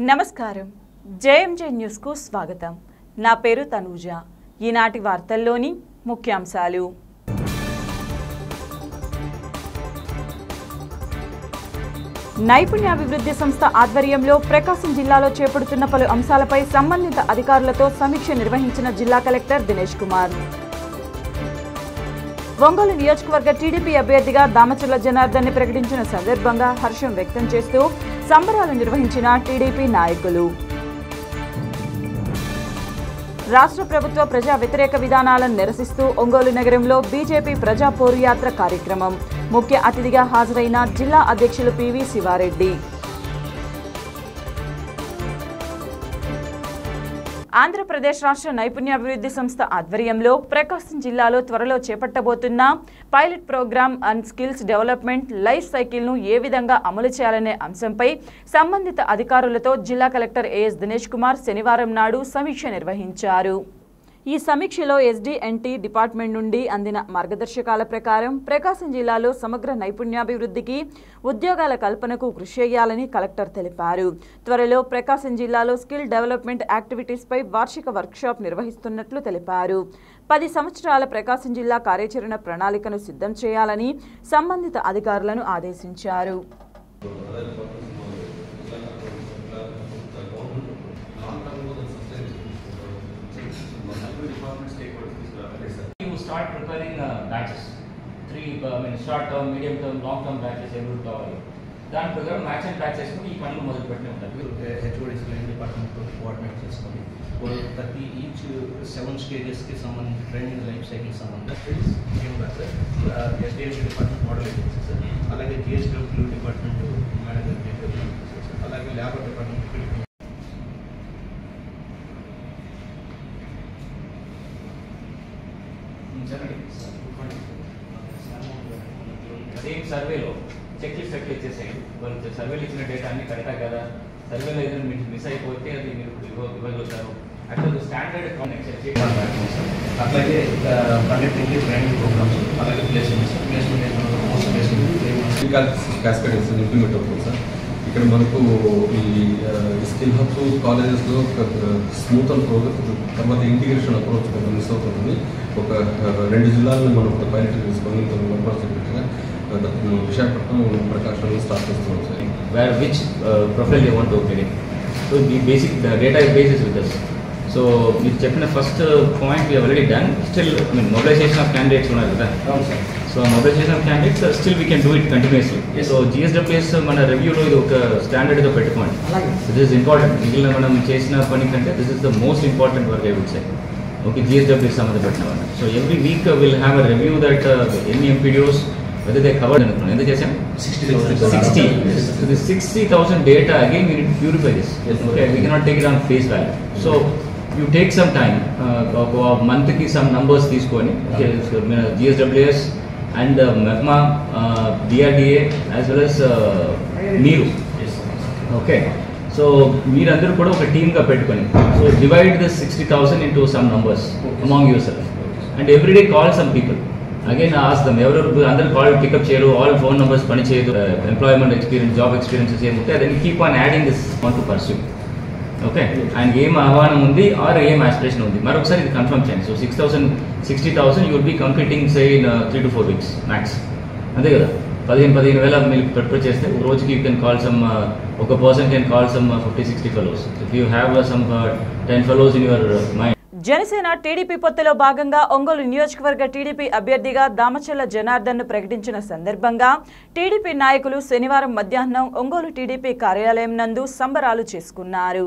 నమస్కారం JMJ news కు స్వాగతం నా పేరు తనూజ ఈనాటి వార్తల్లోని ముఖ్యాంశాలు నైపుణ్యాభివృద్ధి సంస్థ ఆధ్వర్యంలో ప్రకాశం జిల్లాలో చేపడుతున్న పలు అంశాలపై సంబంధిత అధికారులతో సమీక్ష నిర్వహించిన జిల్లా కలెక్టర్ దినేష్ కుమార్ ఒంగోలు నియోజకవర్గ టీడీపీ అభ్యర్థిగా దామచర్ల జనార్దన్ ని ప్రకటించిన సందర్భంగా హర్షం వ్యక్తం చేస్తూ సంబరాలు నిర్వహించిన టీడీపీ నాయకులు రాష్ట్ర ప్రభుత్వ ప్రజా వ్యతిరేక విధానాలను నిరసిస్తూ ఒంగోలు నగరంలో బీజేపీ ప్రజా పోరుయాత్ర కార్యక్రమం ముఖ్య అతిథిగా హాజరైన జిల్లా అధ్యక్షులు పివి శివారెడ్డి ఆంధ్రప్రదేశ్ రాష్ట్ర నైపుణ్యాభివృద్ధి సంస్థ ఆధ్వర్యంలో ప్రకాశం జిల్లాలో త్వరలో చేపట్టబోతున్న pilot program and skills development life సైకిల్ను ఏ విధంగా అమలు చేయాలనే అంశంపై సంబంధిత అధికారులతో జిల్లా కలెక్టర్ ఏఎస్ దినేష్ కుమార్ శనివారం నాడు సమీక్ష నిర్వహించారు. ఈ సమీక్షలో ఎస్డీఎన్టీ డిపార్ట్మెంట్ నుండి అందిన మార్గదర్శకాల ప్రకారం ప్రకాశం జిల్లాలో సమగ్ర నైపుణ్యాభివృద్ధికి ఉద్యోగాల కల్పనకు కృషి చేయాలని కలెక్టర్ తెలిపారు. త్వరలో ప్రకాశం జిల్లాలో స్కిల్ డెవలప్మెంట్ యాక్టివిటీస్పై వార్షిక వర్క్షాప్ నిర్వహిస్తున్నట్లు తెలిపారు. 10 సంవత్సరాల ప్రకాశం జిల్లా కార్యాచరణ ప్రణాళికను సిద్ధం చేయాలని సంబంధిత అధికారులను ఆదేశించారు. You start preparing batches, short term, medium term, long term batches every cover. దాని ప్రకారం మ్యాచ్ అండ్ బ్యాచెస్ ఈ పనులు మొదలు పెట్టిన ఉంటారు. హెచ్ఓడిస్ డిపార్ట్మెంట్తో కోఆర్డినేట్ చేసుకొని ప్రతి ఈచ్ 7 స్టేజెస్కి సంబంధించి ట్రైనింగ్ లైఫ్ సైకిల్ సంబంధించి ఎస్డిఎన్టీ డిపార్ట్మెంట్ మోడల్ ఏజెన్సీ సార్, అలాగే జిఎస్డబ్ల్యూ డిపార్ట్మెంట్ మేనేజర్, అలాగే లేబర్ డిపార్ట్మెంట్ సేమ్ సర్వేలో చెక్ లిస్ట్ ఎట్లా ఇచ్చేసేయండి. వాళ్ళు సర్వేలు ఇచ్చిన డేటా అన్ని కరెక్టా కదా, సర్వేలో ఏదైనా మీకు మిస్ అయిపోతే అది మీరు ఇవ్వగలుగుతారు. అట్లా స్టాండర్డ్ అట్లాగే కండక్టింగ్ ట్రైనింగ్ ప్రోగ్రామ్స్, అలాగే ప్లేస్మెంట్స్ పోస్ట్ ప్లేస్మెంట్ ఇంప్లిమెంట్ అవుతుంది సార్. ఇక్కడ మనకు ఈ స్కిల్ హబ్స్ కాలేజెస్లో స్మూత్ అండ్ ప్రోగ్రెస్, తర్వాత ఇంటిగ్రేషన్ అప్రోచ్ మిస్ అవుతుంది. ఒక 2 జిల్లాలను మనం ఒక పైలట్ తీసుకొని చెప్పినట్టుగా విశాఖపట్నం, ప్రకాశంలో స్టార్ట్ చేస్తున్నాం sir. Where which profile you want to open it. So the basic data basis with us. So మీరు చెప్పిన first point we already done. Still mobilization of candidates ఉన్నారు కదా. So mobilization of candidates still we can do it continuously. So GSWS మన రివ్యూలో ఇది ఒక స్టాండర్డ్గా పెట్టుకోండి. This is important. మిగిలిన మనం చేసిన పని కంటే this is the most important work I would say. Okay, GSWS సంబంధపెట్టిన వాళ్ళు. So every week will have a review that ఎన్ని ఎంపీడియోస్ whether they covered అనుకున్నాను. ఎంత చేసాం? 60. So the 60,000 data again we need to purify this. Okay, we cannot take it on face value. So you take some time, month ki some numbers తీసుకొని GSWS and MEFMA, DRDA as well as మీరు. Okay, so మీరందరూ కూడా ఒక టీమ్గా పెట్టుకొని so divide this 60,000 into some numbers among yourself and every day call some people. Again ask them, ఎవరు అందరూ call pickup చేయరు, ఆల్ ఫోన్ నెంబర్స్ పని చేయదు, ఎంప్లాయ్మెంట్ ఎక్స్పీరియన్స్, జాబ్ ఎక్స్పీరియన్సెస్ ఏముంటాయి then keep on adding this want to pursue. Okay, ఆయనకి ఏం ఆహ్వానం ఉంది ఆర్ ఏం ఆస్పిరేషన్ ఉంది మరొకసారి ఇది కన్ఫర్మ్ చేయండి. So 60,000 you will be completing say in 3 to 4 weeks max. అంతే కదా, 15,000 మీరు ప్రిపేర్ చేస్తే రోజుకి యూ కెన్ కాల్ సమ్, ఒక person can call some 50-60 fellows. If you have some 10 fellows in your mind. Janasena TDP పొత్తులో భాగంగా ఒంగోలు నియోజకవర్గ టీడీపీ అభ్యర్థిగా దామచర్ల జనార్దన్ ను ప్రకటించిన సందర్భంగా టీడీపీ నాయకులు శనివారం మధ్యాహ్నం ఒంగోలు టీడీపీ కార్యాలయం నందు సంబరాలు చేసుకున్నారు.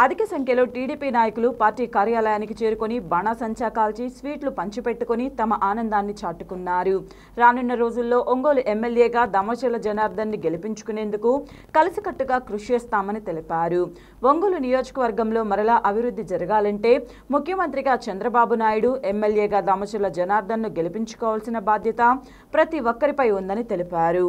అధిక సంఖ్యలో టీడీపీ నాయకులు పార్టీ కార్యాలయానికి చేరుకొని బాణాసంచా కాల్చి స్వీట్లు పంచిపెట్టుకుని తమ ఆనందాన్ని చాటుకున్నారు. రానున్న రోజుల్లో ఒంగోలు ఎమ్మెల్యేగా దామచర్ల జనార్దన్ ని గెలిపించుకునేందుకు కలిసికట్టుగా కృషి చేస్తామని తెలిపారు. ఒంగోలు నియోజకవర్గంలో మరలా అభివృద్ధి జరగాలంటే ముఖ్యమంత్రిగా చంద్రబాబు నాయుడు, ఎమ్మెల్యేగా దామచర్ల జనార్దన్ ను గెలిపించుకోవాల్సిన బాధ్యత ప్రతి ఒక్కరిపై ఉందని తెలిపారు.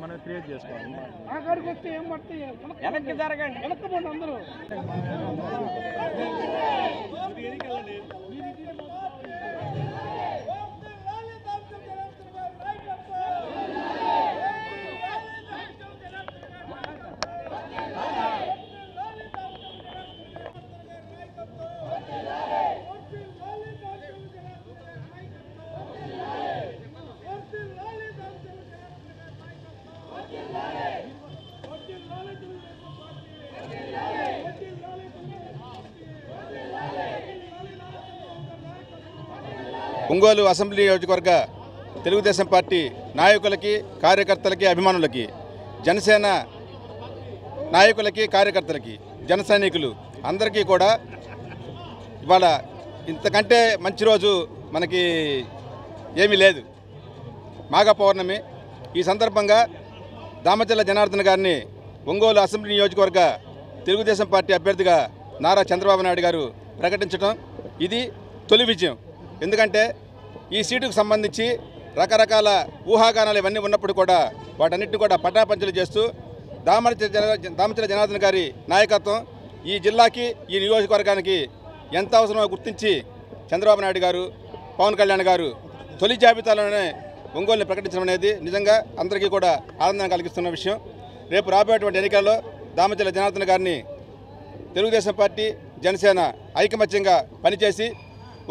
మనం క్రియేట్ చేసుకోవాలి. అక్కడికి వస్తే ఏం పడుతుంది, వెనక్కి జరగండి, వెనక్కిపోండి అందరూ. ఒంగోలు అసెంబ్లీ నియోజకవర్గ తెలుగుదేశం పార్టీ నాయకులకి, కార్యకర్తలకి, అభిమానులకి, జనసేన నాయకులకి, కార్యకర్తలకి, జన సైనికులు అందరికీ కూడా ఇవాళ ఇంతకంటే మంచి రోజు మనకి ఏమీ లేదు. మాఘ పౌర్ణమి. ఈ సందర్భంగా దామచర్ల జనార్దన్ గారిని ఒంగోలు అసెంబ్లీ నియోజకవర్గ తెలుగుదేశం పార్టీ అభ్యర్థిగా నారా చంద్రబాబు నాయుడు గారు ప్రకటించడం ఇది తొలి విజయం. ఎందుకంటే ఈ సీటుకు సంబంధించి రకరకాల ఊహాగానాలు ఇవన్నీ ఉన్నప్పుడు కూడా వాటన్నిటిని కూడా పటాపంచలు చేస్తూ దామచర్ల జనార్దన్ గారి నాయకత్వం ఈ జిల్లాకి, ఈ నియోజకవర్గానికి ఎంత అవసరమో గుర్తించి చంద్రబాబు నాయుడు గారు, పవన్ కళ్యాణ్ గారు తొలి జాబితాలోనే ఒంగోలుని ప్రకటించడం అనేది నిజంగా అందరికీ కూడా ఆనందం కలిగిస్తున్న విషయం. రేపు రాబోయేటువంటి ఎన్నికల్లో దామచర్ల జనార్దన్ గారిని తెలుగుదేశం పార్టీ, జనసేన ఐకమత్యంగా పనిచేసి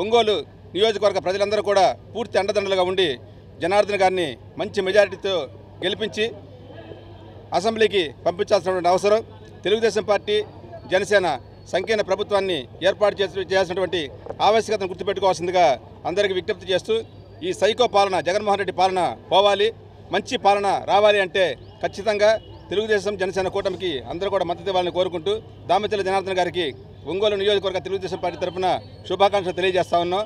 ఒంగోలు నియోజకవర్గ ప్రజలందరూ కూడా పూర్తి అండదండలుగా ఉండి జనార్దన్ గారిని మంచి మెజారిటీతో గెలిపించి అసెంబ్లీకి పంపించాల్సినటువంటి అవసరం. తెలుగుదేశం పార్టీ, జనసేన సంకీర్ణ ప్రభుత్వాన్ని ఏర్పాటు చేయాల్సినటువంటి ఆవశ్యకతను గుర్తుపెట్టుకోవాల్సిందిగా అందరికీ విజ్ఞప్తి చేస్తూ, ఈ సైకో పాలన, జగన్మోహన్ రెడ్డి పాలన పోవాలి, మంచి పాలన రావాలి అంటే ఖచ్చితంగా తెలుగుదేశం, జనసేన కూటమికి అందరూ కూడా మద్దతు ఇవ్వాలని కోరుకుంటూ దామచర్ల జనార్దన్ గారికి ఒంగోలు నియోజకవర్గ తెలుగుదేశం పార్టీ తరఫున శుభాకాంక్షలు తెలియజేస్తా ఉన్నాం.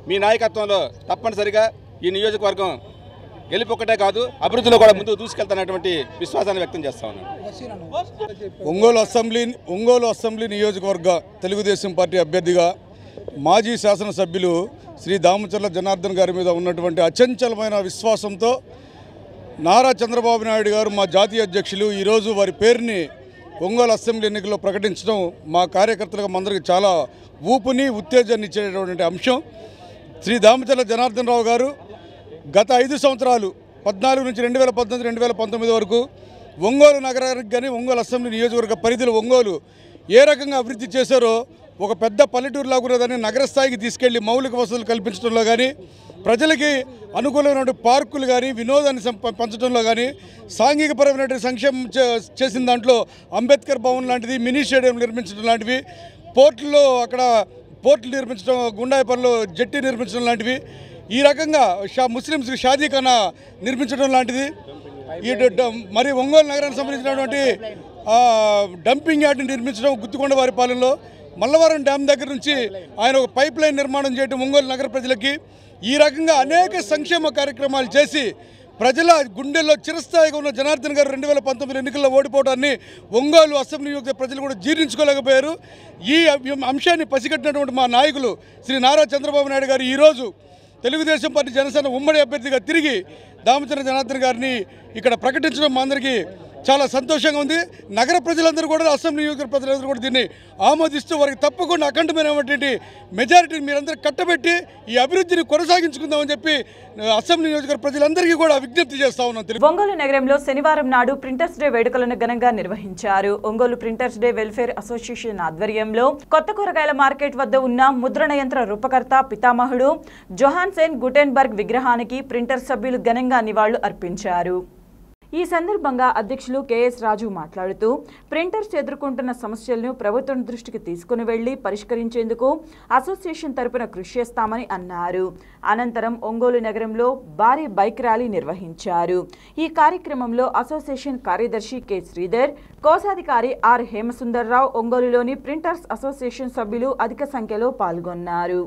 మీ నాయకత్వంలో తప్పనిసరిగా ఈ నియోజకవర్గం గెలుపొక్కటే కాదు, అభివృద్ధిలో కూడా ముందుకు దూసుకెళ్తున్నటువంటి విశ్వాసాన్ని వ్యక్తం చేస్తా ఉన్నాం. ఒంగోలు అసెంబ్లీ నియోజకవర్గ తెలుగుదేశం పార్టీ అభ్యర్థిగా మాజీ శాసనసభ్యులు శ్రీ దామచర్ల జనార్దన్ గారి మీద ఉన్నటువంటి అచంచలమైన విశ్వాసంతో నారా చంద్రబాబు నాయుడు గారు, మా జాతీయ అధ్యక్షులు, ఈరోజు వారి పేరుని ఒంగోలు అసెంబ్లీ ఎన్నికల్లో ప్రకటించడం మా కార్యకర్తలకు అందరికీ చాలా ఊపుని, ఉత్తేజాన్ని ఇచ్చేటటువంటి అంశం. శ్రీ దామచర్ల జనార్దన్ రావు గారు గత 5 సంవత్సరాలు 14 నుంచి 2018, 2019 వరకు ఒంగోలు నగరానికి కానీ, ఒంగోలు అసెంబ్లీ నియోజకవర్గ పరిధిలో ఒంగోలు ఏ రకంగా అభివృద్ధి చేశారో, ఒక పెద్ద పల్లెటూరులాగా ఉన్నదాన్ని నగర స్థాయికి తీసుకెళ్లి మౌలిక వసతులు కల్పించడంలో కానీ, ప్రజలకి అనుకూలమైన పార్కులు కానీ, వినోదాన్ని పంచడంలో కానీ, సాంఘికపరమైన సంక్షేమం చేసిన దాంట్లో అంబేద్కర్ భవన్ లాంటిది, మినీ స్టేడియం నిర్మించడం లాంటివి, పోర్టుల్లో అక్కడ పోర్టులు నిర్మించడం, గుండాయిపల్లిలో జట్టి నిర్మించడం లాంటివి, ఈ రకంగా ముస్లింస్కి షాదీఖానా నిర్మించడం లాంటిది, మరి ఒంగోలు నగరానికి సంబంధించినటువంటి డంపింగ్ యార్డ్ని నిర్మించడం గుత్తికొండవారి పాలెంలో, మల్లవరం డ్యామ్ దగ్గర నుంచి ఆయన ఒక పైప్ లైన్ నిర్మాణం చేయడం ఒంగోలు నగర ప్రజలకి, ఈ రకంగా అనేక సంక్షేమ కార్యక్రమాలు చేసి ప్రజల గుండెల్లో చిరస్థాయిగా ఉన్న జనార్దన్ గారు 2019 ఎన్నికల్లో ఓడిపోవడాన్ని ఒంగోలు అసెంబ్లీ నియోజక ప్రజలు కూడా జీర్ణించుకోలేకపోయారు. ఈ అంశాన్ని పసిగట్టినటువంటి మా నాయకులు శ్రీ నారా చంద్రబాబు నాయుడు గారు ఈరోజు తెలుగుదేశం పార్టీ, జనసేన ఉమ్మడి అభ్యర్థిగా తిరిగి దామచర్ల జనార్దన్ గారిని ఇక్కడ ప్రకటించడం మా అందరికీ చాలా సంతోషంగా ఉంది. నగర ప్రజలందరూ కూడా, అసెంబ్లీ నియోజకవర్గ ప్రజలందరూ కూడా దీన్ని ఆమోదిస్తూ వారికి తప్పకుండా అఖండమైనటువంటి మెజారిటీని మీరందరూ కట్టబెట్టి ఈ అభివృద్ధిని కొనసాగించుకుందామని చెప్పి అసెంబ్లీ నియోజకవర్గ ప్రజలందరికీ కూడా విజ్ఞప్తి చేస్తా ఉన్నాం. ఒంగోలు నగరంలో శనివారం నాడు ప్రింటర్స్ డే వేడుకలను ఘనంగా నిర్వహించారు. Ongole printers day welfare association ఆధ్వర్యంలో కొత్త కూరగాయల మార్కెట్ వద్ద ఉన్న ముద్రణ యంత్ర రూపకర్త పితామహుడు జోహాన్సెన్ గుటెన్బర్గ్ విగ్రహానికి ప్రింటర్ సభ్యులు ఘనంగా నివాళులు అర్పించారు. ఈ సందర్భంగా అధ్యక్షులు కెఎస్ రాజు మాట్లాడుతూ ప్రింటర్స్ ఎదుర్కొంటున్న సమస్యలను ప్రభుత్వం దృష్టికి తీసుకుని వెళ్లి పరిష్కరించేందుకు అసోసియేషన్ తరపున కృషి చేస్తామని అన్నారు. అనంతరం ఒంగోలు నగరంలో భారీ బైక్ ర్యాలీ నిర్వహించారు. ఈ కార్యక్రమంలో అసోసియేషన్ కార్యదర్శి కె శ్రీధర్, కోశాధికారి ఆర్ హేమసుందర్రావు, ఒంగోలులోని ప్రింటర్స్ అసోసియేషన్ సభ్యులు అధిక సంఖ్యలో పాల్గొన్నారు.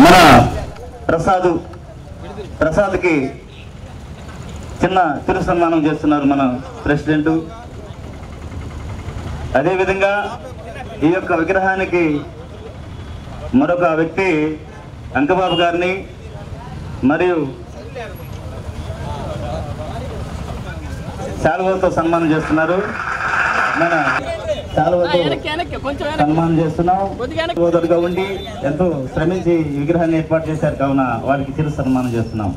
మన ప్రసాద్కి చిన్న తిరు సన్మానం చేస్తున్నారు మన ప్రెసిడెంట్. అదేవిధంగా ఈ యొక్క విగ్రహానికి మరొక వ్యక్తి అంకబాబు గారిని మరియు శాలువతో సన్మానం చేస్తున్నారు. మన సన్మానం చేస్తున్నాం. సోదరుగా ఉండి ఎంతో శ్రమించి ఈ విగ్రహాన్ని ఏర్పాటు చేశారు కావున వారికి చిరు సన్మానం చేస్తున్నాం.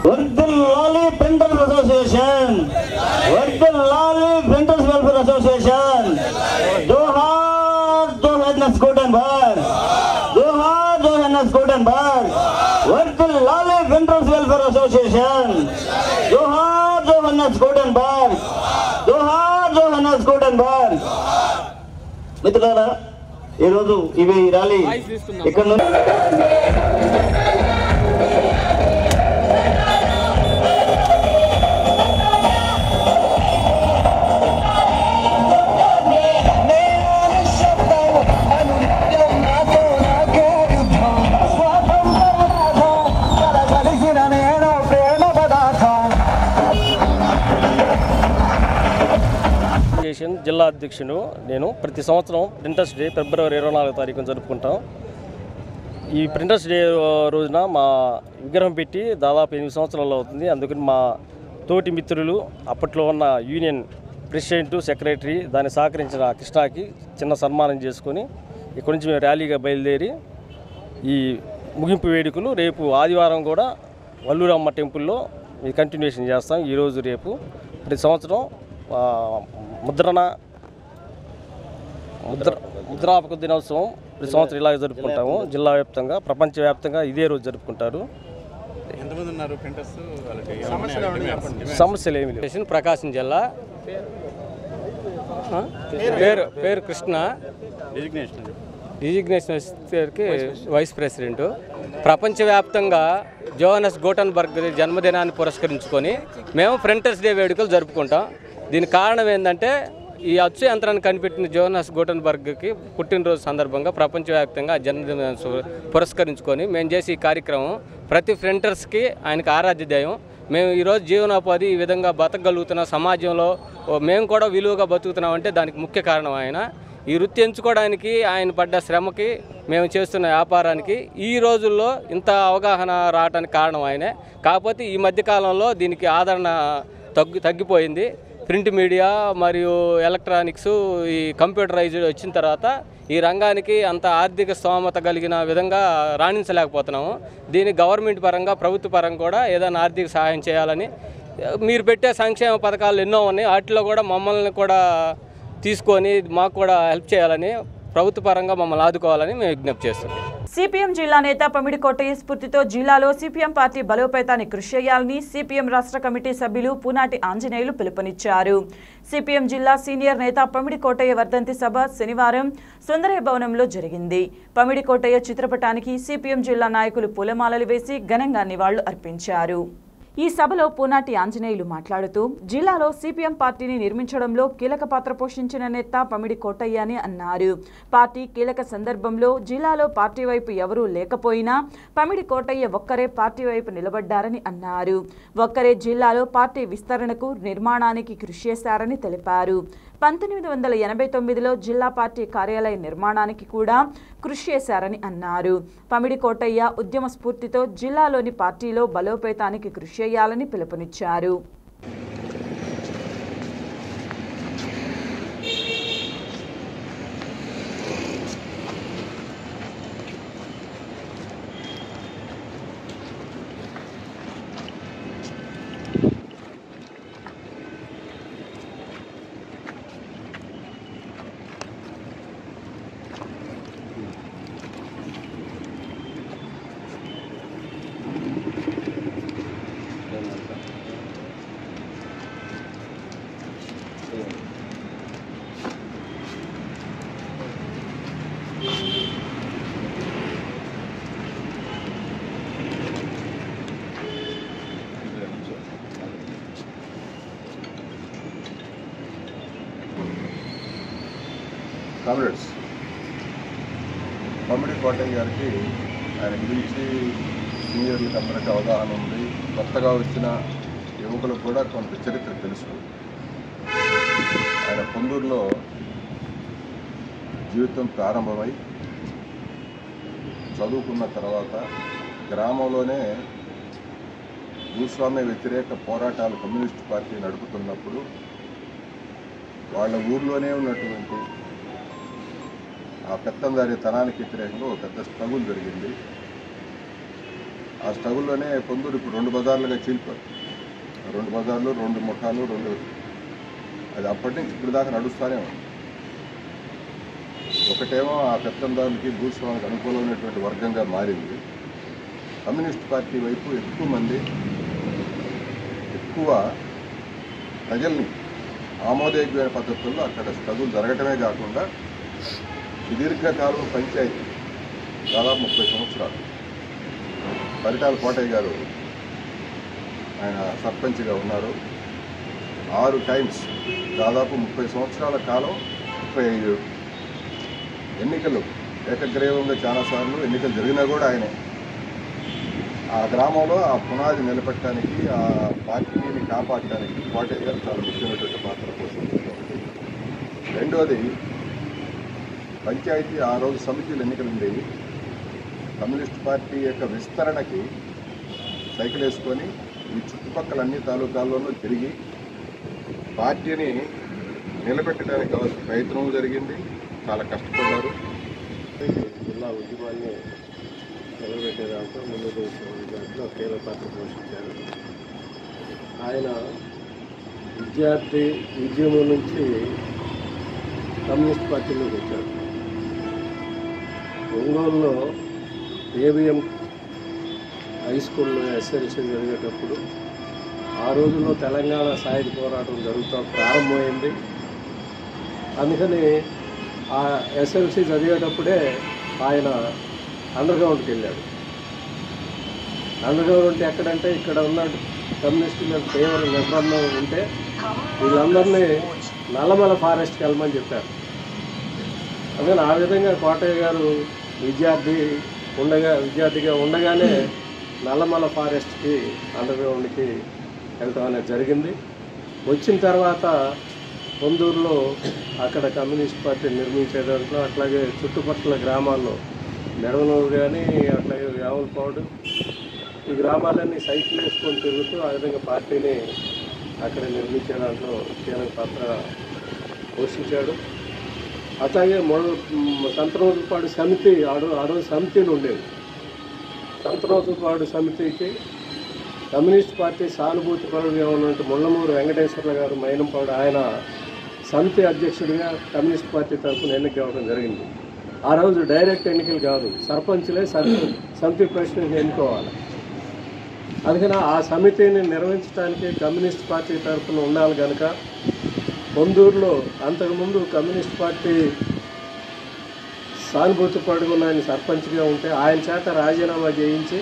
వర్ధిల్లాలి ప్రింటర్స్ అసోసియేషన్, వర్ధిల్లాలి ప్రింటర్స్ వెల్ఫేర్ అసోసియేషన్. జోహార్ జోహాన్సెన్ గుటెన్బర్గ్, జోహార్ జోహాన్సెన్ గుటెన్బర్గ్. వర్ధిల్లాలి ప్రింటర్స్ వెల్ఫేర్ అసోసియేషన్. జోహార్ జోహాన్సెన్ గుటెన్బర్గ్, జోహార్ జోహాన్సెన్ గుటెన్బర్గ్. మిత్రులారా, ఈరోజు ఇవి ర్యాలీ ఇక్కడ నుండి జిల్లా అధ్యక్షుడు నేను. ప్రతి సంవత్సరం ప్రింటర్స్ డే ఫిబ్రవరి 24వ తారీఖున జరుపుకుంటాం. ఈ ప్రింటర్స్ డే రోజున మా విగ్రహం పెట్టి దాదాపు 8 సంవత్సరాలు అవుతుంది. అందుకని మా తోటి మిత్రులు, అప్పట్లో ఉన్న యూనియన్ ప్రెసిడెంట్, సెక్రటరీ, దాన్ని సహకరించిన కృష్ణాకి చిన్న సన్మానం చేసుకొని ఇక్కడి నుంచి మేము ర్యాలీగా బయలుదేరి ఈ ముగింపు వేడుకలు రేపు ఆదివారం కూడా వల్లూరమ్మ టెంపుల్లో ఈ కంటిన్యూషన్ చేస్తాం. ఈరోజు రేపు ప్రతి సంవత్సరం ముద్రాపక దినోత్సవం ప్రతి సంవత్సరం ఇలాగే జరుపుకుంటాము. జిల్లా వ్యాప్తంగా, ప్రపంచవ్యాప్తంగా ఇదే రోజు జరుపుకుంటారు. సమస్యలు ఏమి లేవు. ప్రకాశం జిల్లా, పేరు కృష్ణ, డిజిగ్నేషన్కి వైస్ ప్రెసిడెంట్. ప్రపంచవ్యాప్తంగా జోహానస్ గుటెన్బర్గ్ జన్మదినాన్ని పురస్కరించుకొని మేము ప్రింటర్స్ డే వేడుకలు జరుపుకుంటాం. దీనికి కారణం ఏంటంటే ఈ అచ్చు యంత్రాన్ని కనిపెట్టిన జోహానస్ గుటెన్బర్గ్కి పుట్టినరోజు సందర్భంగా ప్రపంచవ్యాప్తంగా జన్మదినాన్ని పురస్కరించుకొని మేము చేసే ఈ కార్యక్రమం ప్రతి ప్రింటర్స్కి ఆయనకు ఆరాధ్య దైవం. మేము ఈరోజు జీవనోపాధి ఈ విధంగా బతకగలుగుతున్న సమాజంలో మేము కూడా విలువగా బతుకుతున్నామంటే దానికి ముఖ్య కారణం ఆయన. ఈ వృత్తి ఎంచుకోవడానికి ఆయన పడ్డ శ్రమకి, మేము చేస్తున్న వ్యాపారానికి ఈ రోజుల్లో ఇంత అవగాహన రావడానికి కారణం ఆయనే. కాకపోతే ఈ మధ్యకాలంలో దీనికి ఆదరణ తగ్గిపోయింది. ప్రింట్ మీడియా మరియు ఎలక్ట్రానిక్స్, ఈ కంప్యూటరైజ్డ్ వచ్చిన తర్వాత ఈ రంగానికి అంత ఆర్థిక స్తోమత కలిగిన విధంగా రాణించలేకపోతున్నాము. దీనికి గవర్నమెంట్ పరంగా, ప్రభుత్వ పరంగా కూడా ఏదైనా ఆర్థిక సహాయం చేయాలని, మీరు పెట్టే సంక్షేమ పథకాలు ఎన్నో ఉన్నాయి, వాటిలో కూడా మమ్మల్ని కూడా తీసుకొని మాకు కూడా హెల్ప్ చేయాలని, ప్రభుత్వ పరంగా మమ్మల్ని ఆదుకోవాలని మేము విజ్ఞప్తి చేస్తున్నాం. సిపిఎం జిల్లా నేత పమిడి కోటయ్య స్ఫూర్తితో జిల్లాలో సిపిఎం పార్టీ బలోపేతాన్ని కృషి చేయాలని సిపిఎం రాష్ట్ర కమిటీ సభ్యులు పూనాటి ఆంజనేయులు పిలుపునిచ్చారు. సిపిఎం జిల్లా సీనియర్ నేత పమిడి కోటయ్య వర్ధంతి సభ శనివారం సుందరయ్య భవనంలో జరిగింది. పమిడి కోటయ్య చిత్రపటానికి సిపిఎం జిల్లా నాయకులు పూలమాలలు వేసి ఘనంగా నివాళులు అర్పించారు. ఈ సభలో పూనాటి ఆంజనేయులు మాట్లాడుతూ జిల్లాలో సిపిఎం పార్టీని నిర్మించడంలో కీలక పాత్ర పోషించిన నేత పమిడి కోటయ్య అని అన్నారు. పార్టీ కీలక సందర్భంలో జిల్లాలో పార్టీ వైపు ఎవరూ లేకపోయినా పమిడి కోటయ్య ఒక్కరే పార్టీ వైపు నిలబడ్డారని అన్నారు. ఒక్కరే జిల్లాలో పార్టీ విస్తరణకు నిర్మాణానికి కృషి చేశారని తెలిపారు. 1989లో జిల్లా పార్టీ కార్యాలయ నిర్మాణానికి కూడా కృషి చేశారని అన్నారు. పమిడి కోటయ్య ఉద్యమ స్ఫూర్తితో జిల్లాలోని పార్టీలో బలోపేతానికి కృషి చేయాలని పిలుపునిచ్చారు. కామ్రేడ్స్, పమిడి కోటయ్య గారికి ఆయన గురించి సీనియర్లకు అందరికీ అవగాహన ఉంది. కొత్తగా వచ్చిన యువకులకు కూడా కొంత చరిత్ర తెలుసు. ఆయన పొందూరులో జీవితం ప్రారంభమై చదువుకున్న తర్వాత గ్రామంలోనే భూస్వామ్య వ్యతిరేక పోరాటాలు కమ్యూనిస్ట్ పార్టీ నడుపుతున్నప్పుడు వాళ్ళ ఊర్లోనే ఉన్నటువంటి ఆ పెత్తందారి తనానికి వ్యతిరేకంగా ఒక పెద్ద స్ట్రగుల్ జరిగింది. ఆ స్ట్రగుల్లోనే పొందూరు ఇప్పుడు 2 బజార్లుగా చీలిపోయి 2 బజార్లు, 2 ముఠాలు, 2 అది అప్పటి నుంచి ఇప్పుడు దాకా నడుస్తూనే ఉంది. ఒకటేమో ఆ పెత్తందారులకి భూస్వామికి అనుకూలమైనటువంటి వర్గంగా మారింది. కమ్యూనిస్ట్ పార్టీ వైపు ఎక్కువ మంది ఎక్కువ ప్రజల్ని ఆమోదయోగ్యమైన పద్ధతుల్లో అక్కడ స్ట్రగుల్ జరగటమే కాకుండా సుదీర్ఘకాలం పంచాయతీ దాదాపు 30 సంవత్సరాలు పరిటాల కోటయ్య గారు ఆయన సర్పంచ్గా ఉన్నారు. 6 టైమ్స్ దాదాపు 30 సంవత్సరాల కాలం 35 ఎన్నికలు ఏకగ్రీవంగా చాలాసార్లు ఎన్నికలు జరిగినా కూడా ఆయనే ఆ గ్రామంలో ఆ పునాది నిలబెట్టడానికి, ఆ పార్టీని కాపాడటానికి కోటయ్య గారు చాలా ముఖ్యమైనటువంటి పాత్ర పోషించారు. రెండోది పంచాయతీ ఆ రోజు సమితిలు ఎన్నికలు ఉండేవి. కమ్యూనిస్ట్ పార్టీ యొక్క విస్తరణకి సైకిల్ వేసుకొని ఈ చుట్టుపక్కల అన్ని తాలూకాల్లోనూ తిరిగి పార్టీని నిలబెట్టడానికి కావాల్సిన ప్రయత్నం జరిగింది. చాలా కష్టపడ్డారు. జిల్లా ఉద్యమాన్ని నిలబెట్టే దాంట్లో ముందు దాంట్లో కీలక పాత్ర పోషించారు. ఆయన విద్యార్థి ఉద్యమం నుంచి కమ్యూనిస్ట్ పార్టీలోకి వచ్చారు. ఒంగోలులో ఏబిఎం హై స్కూల్లో ఎస్ఎల్సీ జరిగేటప్పుడు ఆ రోజుల్లో తెలంగాణ సాయుధ పోరాటం జరుగుతూ ప్రారంభమైంది. అందుకని ఆ ఎస్ఎల్సీ చదివేటప్పుడే ఆయన అండర్గ్రౌండ్కి వెళ్ళాడు. అండర్గ్రౌండ్ అంటే ఎక్కడంటే ఇక్కడ ఉన్న కమ్యూనిస్టుల తీవ్ర నిర్బంధం ఉంటే వీళ్ళందరినీ నల్లమల ఫారెస్ట్కి వెళ్ళమని చెప్పారు. అందుకని ఆ విధంగా కోటయ్య గారు విద్యార్థిగా ఉండగానే నల్లమల ఫారెస్ట్కి అండర్గ్రౌండ్కి వెళ్ళటం అనేది జరిగింది. వచ్చిన తర్వాత పొందూరులో అక్కడ కమ్యూనిస్ట్ పార్టీ నిర్మించే దాంట్లో అట్లాగే చుట్టుపక్కల గ్రామాల్లో నెడవనూరు కానీ అట్లాగే యావులపాడు ఈ గ్రామాలన్నీ సైకిల్ వేసుకొని తిరుగుతూ ఆ విధంగా పార్టీని అక్కడ నిర్మించే దాంట్లో కీలక పాత్ర పోషించాడు. అట్లాగే సంతనోతుపాడు సమితి ఆ రోజు సమితిని ఉండేది. సంతనోతుపాడు సమితికి కమ్యూనిస్ట్ పార్టీ సానుభూతి పరుడుగా ఉన్నటువంటి ముళ్ళమూరు వెంకటేశ్వర్ల గారు మైనంపాడు ఆయన సమితి అధ్యక్షుడిగా కమ్యూనిస్ట్ పార్టీ తరఫున ఎన్నిక అవ్వడం జరిగింది. ఆ రోజు డైరెక్ట్ ఎన్నికలు కాదు, సర్పంచ్లే సమితి ప్రెసిడెంట్ ఎన్నుకోవాలి. అందుకని ఆ సమితిని నిర్వహించడానికి కమ్యూనిస్ట్ పార్టీ తరఫున ఉండాలి కనుక పొందూరులో అంతకుముందు కమ్యూనిస్ట్ పార్టీ సానుభూతి పడుకున్న ఆయన సర్పంచ్గా ఉంటే ఆయన చేత రాజీనామా చేయించి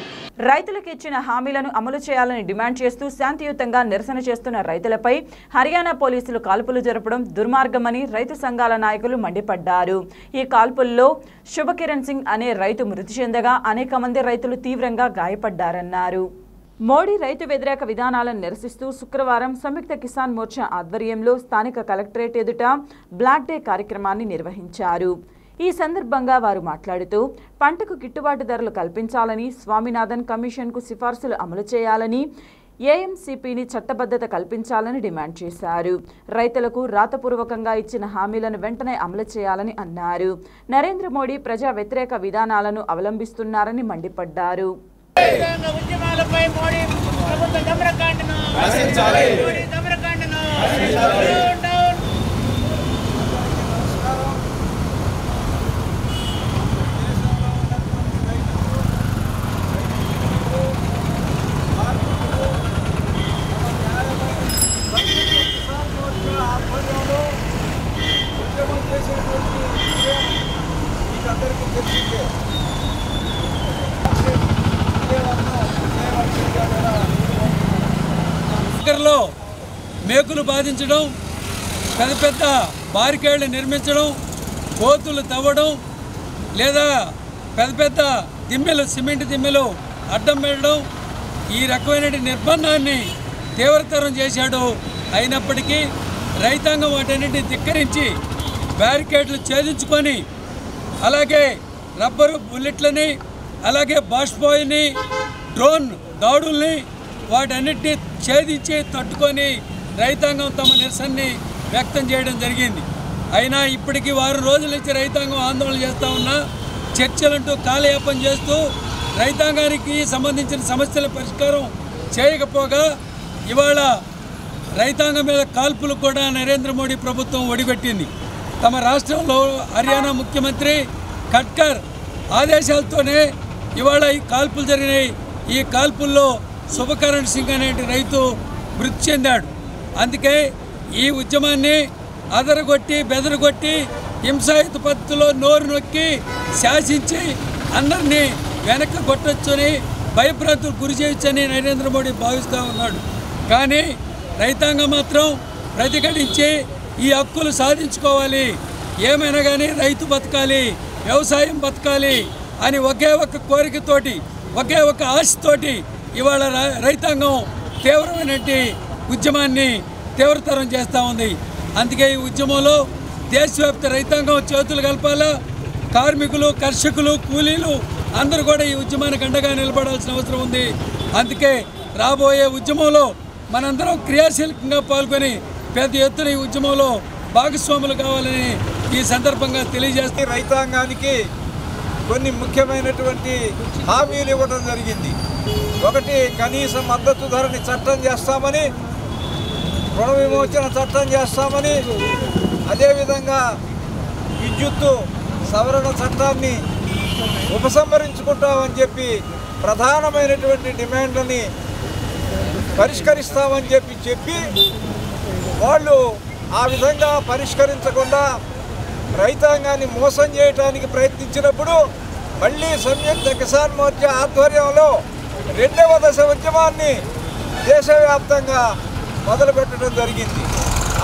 రైతులకు ఇచ్చిన హామీలను అమలు చేయాలని డిమాండ్ చేస్తూ శాంతియుతంగా నిరసన చేస్తున్న రైతులపై హర్యానా పోలీసులు కాల్పులు జరపడం దుర్మార్గమని రైతు సంఘాల నాయకులు మండిపడ్డారు. ఈ కాల్పుల్లో శుభకిరణ్ సింగ్ అనే రైతు మృతి చెందగా అనేక మంది రైతులు తీవ్రంగా గాయపడ్డారన్నారు. మోడీ రైతు వ్యతిరేక విధానాలను నిరసిస్తూ శుక్రవారం సంయుక్త కిసాన్ మోర్చా ఆధ్వర్యంలో స్థానిక కలెక్టరేట్ ఎదుట బ్లాక్ డే కార్యక్రమాన్ని నిర్వహించారు. ఈ సందర్భంగా వారు మాట్లాడుతూ పంటకు గిట్టుబాటు ధరలు కల్పించాలని, స్వామినాథన్ కమిషన్కు సిఫార్సులు అమలు చేయాలని, ఏఎంసీపీని చట్టబద్ధత కల్పించాలని డిమాండ్ చేశారు. రైతులకు రాతపూర్వకంగా ఇచ్చిన హామీలను వెంటనే అమలు చేయాలని అన్నారు. నరేంద్ర మోడీ ప్రజా వ్యతిరేక విధానాలను అవలంబిస్తున్నారని మండిపడ్డారు. లో మేకులు బాధించడం, పెద్ద పెద్ద బారికేళ్లు నిర్మించడం, కోతులు తవ్వడం లేదా పెద్ద పెద్ద దిమ్మెలు సిమెంట్ దిమ్మెలు అడ్డం పెట్టడం ఈ రకమైన నిర్బంధాన్ని తీవ్రతరం చేశాడు. అయినప్పటికీ రైతాంగం వాటన్నిటిని ధిక్కరించి బ్యారికేడ్లు ఛేదించుకొని అలాగే రబ్బరు బుల్లెట్లని అలాగే బాష్పాయిల్ని డ్రోన్ దాడుల్ని వాటన్నిటిని ఛేదించి తట్టుకొని రైతాంగం తమ నిరసనని వ్యక్తం చేయడం జరిగింది. అయినా ఇప్పటికీ వారం రోజుల నుంచి రైతాంగం ఆందోళన చేస్తూ ఉన్నా చర్చలంటూ కాలయాపన చేస్తూ రైతాంగానికి సంబంధించిన సమస్యల పరిష్కారం చేయకపోగా ఇవాళ రైతాంగం మీద కాల్పులు కూడా నరేంద్ర మోడీ ప్రభుత్వం ఒడిగట్టింది. తమ రాష్ట్రంలో హర్యానా ముఖ్యమంత్రి ఖట్కర్ ఆదేశాలతోనే ఇవాళ ఈ కాల్పులు జరిగినాయి. ఈ కాల్పుల్లో శుభకరణ్ సింగ్ అనే రైతు మృతి చెందాడు. అందుకే ఈ ఉద్యమాన్ని అదరగొట్టి బెదరగొట్టి హింసాయుత పద్ధతిలో నోరు నొక్కి శాసించి అందరినీ వెనక్కి కొట్టొచ్చని భయభ్రాంతులు గురి చేయొచ్చని నరేంద్ర మోడీ భావిస్తూ ఉన్నాడు. కానీ రైతాంగం మాత్రం ప్రతిఘటించి ఈ హక్కులు సాధించుకోవాలి, ఏమైనా కానీ రైతు బతకాలి, వ్యవసాయం బతకాలి అని ఒకే ఒక కోరికతోటి ఒకే ఒక ఆశతోటి ఇవాళ రైతాంగం తీవ్రమైనటువంటి ఉద్యమాన్ని తీవ్రతరం చేస్తూ ఉంది. అందుకే ఈ ఉద్యమంలో దేశవ్యాప్త రైతాంగం చేతులు కలపాలా. కార్మికులు, కర్షకులు, కూలీలు అందరూ కూడా ఈ ఉద్యమానికి అండగా నిలబడాల్సిన అవసరం ఉంది. అందుకే రాబోయే ఉద్యమంలో మనందరం క్రియాశీలకంగా పాల్గొని పెద్ద ఎత్తున ఈ ఉద్యమంలో భాగస్వాములు కావాలని ఈ సందర్భంగా తెలియజేస్తే రైతాంగానికి కొన్ని ముఖ్యమైనటువంటి హామీలు ఇవ్వడం జరిగింది. ఒకటి, కనీస మద్దతు ధరని చట్టం చేస్తామని, రుణ విమోచన చట్టం చేస్తామని, అదేవిధంగా విద్యుత్తు సవరణ చట్టాన్ని ఉపసంహరించుకుంటామని చెప్పి ప్రధానమైనటువంటి డిమాండ్లని పరిష్కరిస్తామని చెప్పి వాళ్ళు ఆ విధంగా పరిష్కరించకుండా రైతాంగాన్ని మోసం చేయడానికి ప్రయత్నించినప్పుడు మళ్ళీ సంయుక్త కిసాన్ మోర్చా ఆధ్వర్యంలో 2వ దశ ఉద్యమాన్ని దేశవ్యాప్తంగా మొదలుపెట్టడం జరిగింది.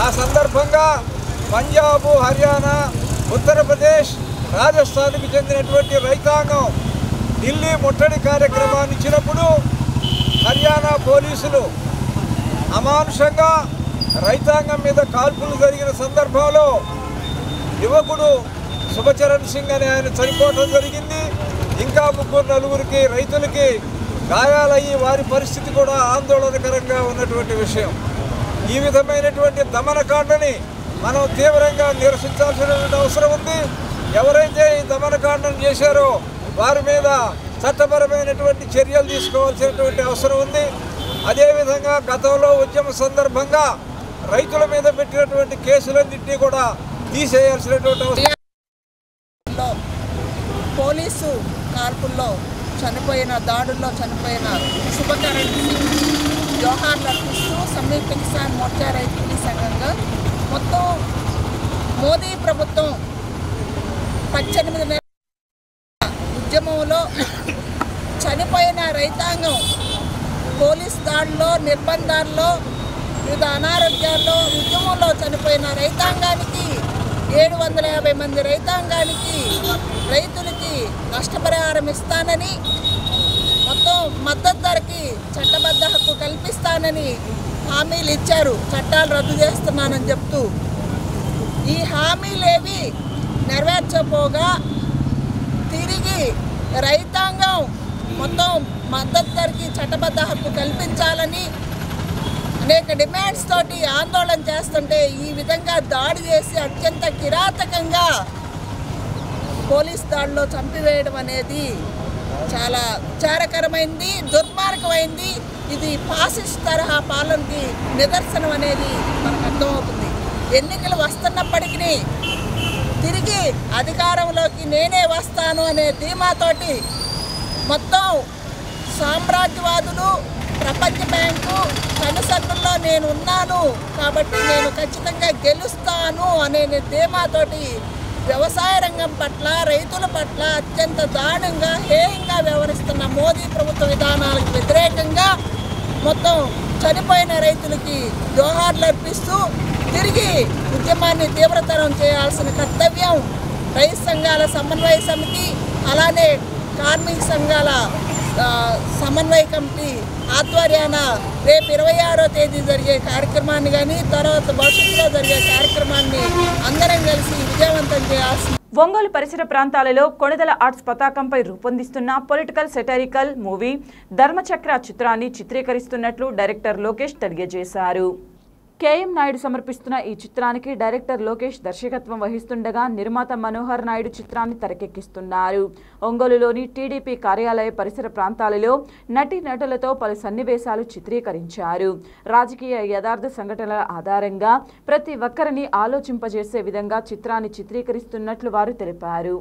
ఆ సందర్భంగా పంజాబ్, హర్యానా, ఉత్తరప్రదేశ్, రాజస్థాన్కి చెందినటువంటి రైతాంగం ఢిల్లీ ముట్టడి కార్యక్రమాన్ని ఇచ్చినప్పుడు హర్యానా పోలీసులు అమానుషంగా రైతాంగం మీద కాల్పులు జరిగిన సందర్భంలో యువకుడు శుభచరణ్ సింగ్ అనే ఆయన చనిపోవడం జరిగింది. ఇంకా 3-4 రైతులకి గాయాలయ్యి వారి పరిస్థితి కూడా ఆందోళనకరంగా ఉన్నటువంటి విషయం. ఈ విధమైనటువంటి దమనకాండని మనం తీవ్రంగా నిరసించాల్సినటువంటి అవసరం ఉంది. ఎవరైతే ఈ దమనకాండను చేశారో వారి మీద చట్టపరమైనటువంటి చర్యలు తీసుకోవాల్సినటువంటి అవసరం ఉంది. అదేవిధంగా గతంలో ఉద్యమ సందర్భంగా రైతుల మీద పెట్టినటువంటి కేసులన్నింటినీ కూడా తీసేయాల్సినటువంటి అవసరం. పోలీసు కాల్పుల్లో చనిపోయిన దాడుల్లో చనిపోయిన శుభకరణ్ సింగ్ జోహార్లు అర్పిస్తూ సంయుక్త కిసాన్ మోర్చా రైతు సంఘంగా మొత్తం మోదీ ప్రభుత్వం 18 నెలల ఉద్యమంలో చనిపోయిన రైతాంగం పోలీస్ దాడుల్లో, నిర్బంధాల్లో, వివిధ అనారోగ్యాల్లో, ఉద్యమంలో చనిపోయిన రైతాంగానికి 750 మంది రైతాంగానికి రైతులకి నష్టపరిహారం ఇస్తానని, మొత్తం మద్దతు ధరకి చట్టబద్ధ హక్కు కల్పిస్తానని హామీలు ఇచ్చారు. చట్టాలు రద్దు చేస్తున్నానని చెప్తూ ఈ హామీలేవి నెరవేర్చకపోగా తిరిగి రైతాంగం మొత్తం మద్దతు ధరకి చట్టబద్ధ హక్కు కల్పించాలని అనేక డిమాండ్స్ తోటి ఆందోళన చేస్తుంటే ఈ విధంగా దాడి చేసి అత్యంత కిరాతకంగా పోలీస్ దాడిలో చంపివేయడం అనేది చాలా విచారకరమైంది, దుర్మార్గమైంది. ఇది ఫాసిస్ట్ తరహా పాలనకి నిదర్శనం అనేది మనకు అర్థమవుతుంది. ఎన్నికలు వస్తున్నప్పటికీ తిరిగి అధికారంలోకి నేనే వస్తాను అనే ధీమాతోటి మొత్తం సామ్రాజ్యవాదులు, ప్రపంచ బ్యాంకు కనుసన్నుల్లో నేను ఉన్నాను కాబట్టి నేను ఖచ్చితంగా గెలుస్తాను అనే ధీమాతోటి వ్యవసాయ రంగం పట్ల, రైతుల పట్ల అత్యంత దారుణంగా, హేయంగా వ్యవహరిస్తున్న మోదీ ప్రభుత్వ విధానాలకు వ్యతిరేకంగా మొత్తం చనిపోయిన రైతులకి జోహార్లు అర్పిస్తూ తిరిగి ఉద్యమాన్ని తీవ్రతరం చేయాల్సిన కర్తవ్యం రైతు సంఘాల సమన్వయ సమితి, అలానే కార్మిక సంఘాల సమన్వయ కమిటీ ఆధ్వర్యాన రేపు 26వ తేదీ జరిగే కార్యక్రమాన్ని కానీ తర్వాత భవిష్యత్తులో జరిగే కార్యక్రమాన్ని అందరం కలిసి విజయవంతం చేయాల్సి. ఒంగోలు పరిసర ప్రాంతాలలో కొణిదెల ఆర్ట్స్ పతాకంపై రూపొందిస్తున్న పొలిటికల్ సెటారికల్ మూవీ ధర్మచక్ర చిత్రాన్ని చిత్రీకరిస్తున్నట్లు డైరెక్టర్ లోకేష్ తెలియజేశారు. కేఎం నాయుడు సమర్పిస్తున్న ఈ చిత్రానికి డైరెక్టర్ లోకేష్ దర్శకత్వం వహిస్తుండగా నిర్మాత మనోహర్ నాయుడు చిత్రాన్ని తెరకెక్కిస్తున్నారు. ఒంగోలులోని టీడీపీ కార్యాలయ పరిసర ప్రాంతాలలో నటీనటులతో పలు సన్నివేశాలు చిత్రీకరించారు. రాజకీయ యథార్థ సంఘటనల ఆధారంగా ప్రతి ఒక్కరిని ఆలోచింపజేసే విధంగా చిత్రాన్ని చిత్రీకరిస్తున్నట్లు వారు తెలిపారు.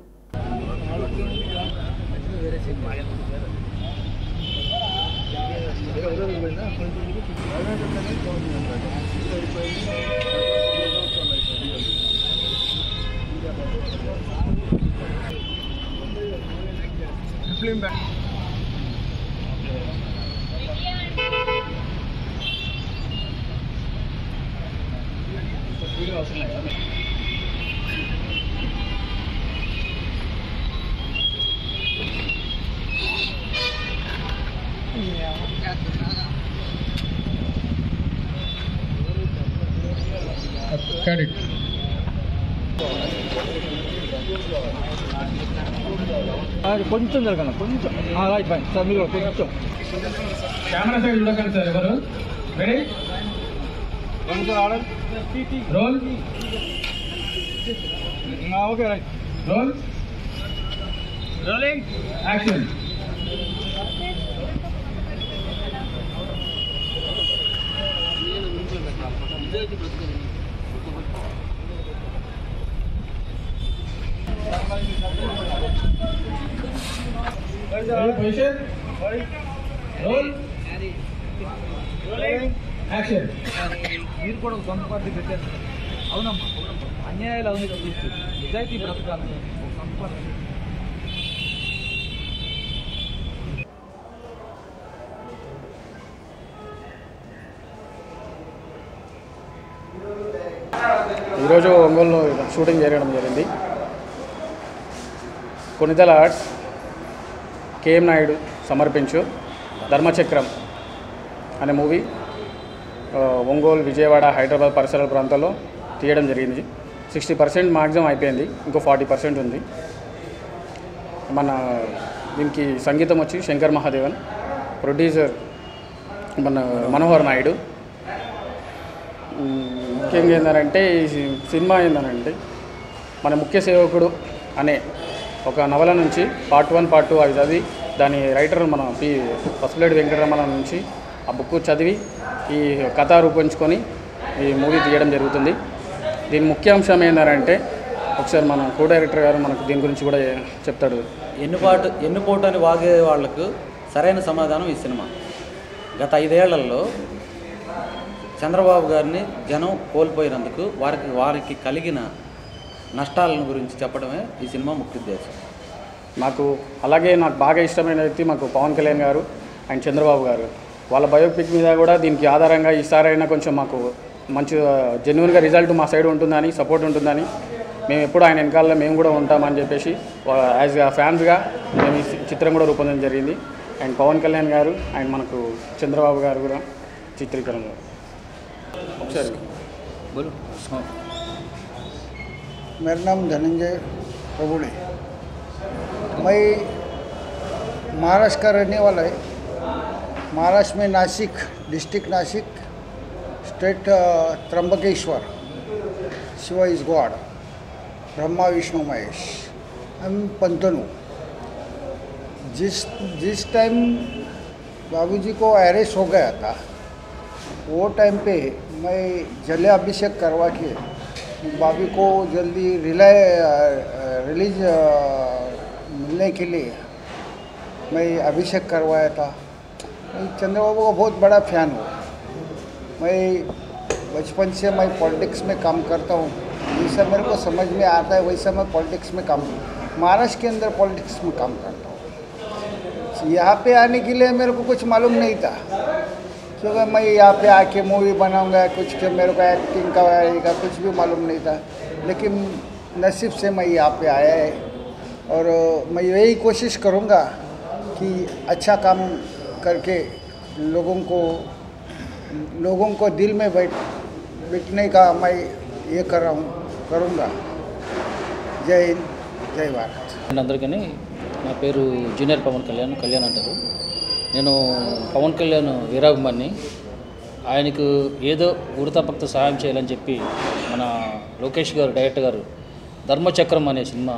కొంచెం జరగండి, కొంచెం రైట్ ఫైన్ సార్. మీరు కొంచెం కెమెరా సైడ్ చూడకండి సార్. ఎవరు ready? Roll. Okay right. Roll. Rolling. Action. Position. Roll. Action. మీరు కూడా సొంత పార్టీ పెట్టారు. అవునమ్మా, అన్యాయాలు అవును చూస్తూ నిజాయితీ బ్రతకాలి. సొంత పార్టీ ఈరోజు ఒంగోలులో షూటింగ్ జరగడం జరిగింది. కొణిదెల ఆర్ట్స్ కేఎం నాయుడు సమర్పించు ధర్మచక్రం అనే మూవీ ఒంగోలు, విజయవాడ, హైదరాబాద్ పరిసర ప్రాంతాల్లో తీయడం జరిగింది. 60% మ్యాక్సిమం అయిపోయింది, ఇంకో 40% ఉంది. మన దీనికి సంగీతం వచ్చి శంకర్ మహాదేవన్, ప్రొడ్యూసర్ మన మనోహర్ నాయుడు. ముఖ్యంగా ఏంటంటే ఈ సినిమా ఏంటంటే మన ముఖ్య సేవకుడు అనే ఒక నవల నుంచి పార్ట్ 1, పార్ట్ 2 అవి చదివి దాని రైటర్ మన పసుపులేటి వెంకటరమణ నుంచి ఆ బుక్ చదివి ఈ కథ రూపొంచుకొని ఈ మూవీ తీయడం జరుగుతుంది. దీని ముఖ్యాంశం ఏంటంటే ఒకసారి మన కో డైరెక్టర్ గారు మనకు దీని గురించి కూడా చెప్తాడు. ఎన్నుపోటు అని వాగే వాళ్లకు సరైన సమాధానం ఈ సినిమా. గత 5 ఏళ్లలో చంద్రబాబు గారిని జనం కోల్పోయినందుకు వారికి కలిగిన నష్టాలను గురించి చెప్పడమే ఈ సినిమా ముఖ్య ఉద్దేశం. నాకు బాగా ఇష్టమైన వ్యక్తి మాకు పవన్ కళ్యాణ్ గారు. అండ్ చంద్రబాబు గారు వాళ్ళ బయోపిక్ మీద కూడా దీనికి ఆధారంగా ఈసారైనా కొంచెం మాకు మంచి జెన్యున్గా రిజల్ట్ మా సైడ్ ఉంటుందని సపోర్ట్ ఉంటుందని మేము ఎప్పుడు ఆయన వెనకాల మేము కూడా ఉంటామని చెప్పేసి యాజ్ ఫ్యాన్స్గా మేము ఈ చిత్రం కూడా రూపొందించడం జరిగింది. అండ్ పవన్ కళ్యాణ్ గారు అండ్ మనకు చంద్రబాబు గారు కూడా చిత్రీకరణలో ఒకసారి मेरा नाम धनंजय प्रभुड़े, मैं महाराष्ट्र का रहने वाला है. महाराष्ट्र में Nashik district Nashik state Trimbakeshwar Shiva is God Brahma Vishnu Mahesh हम पंतनु. जिस टाइम बाबूजी को अरेस्ट हो गया था वो टाइम पे मैं जले अभिषेक करवा के बाबी को जल्दी रिलीज मिलने के लिए मैं अभिषेक करवाया था. मैं चंद्रबाबू का बहुत बड़ा फ़ैन हूँ. मैं बचपन से मैं पॉलिटिक्स में काम करता हूँ. जैसा मेरे को समझ में आता है वैसा मैं पॉलिटिक्स में काम महाराष्ट्र के अंदर पॉलिटिक्स में काम करता हूँ. यहाँ पे आने के लिए मेरे को कुछ मालूम नहीं था क्योंकि मैं यहाँ पे आके मूवी बनाऊंगा कुछ के मेरे को एक्टिंग का आएगा कुछ भी मालूम नहीं था. लेकिन नसीब से मैं यहाँ पे आया है और मैं यही कोशिश करूँगा कि अच्छा काम करके लोगों को दिल में बैठने का मैं ये कर रहा हूँ करूँगा. जय हिंद जय भारत. అందరికీ నా పేరు జూనియర్ పవన్ కళ్యాణ్ అంటారు. నేను పవన్ కళ్యాణ్ వీరాభిమాని. ఆయనకు ఏదో ఉడతాపక్త సహాయం చేయాలని చెప్పి మన లోకేష్ గారు డైరెక్టర్ గారు ధర్మచక్రం అనే సినిమా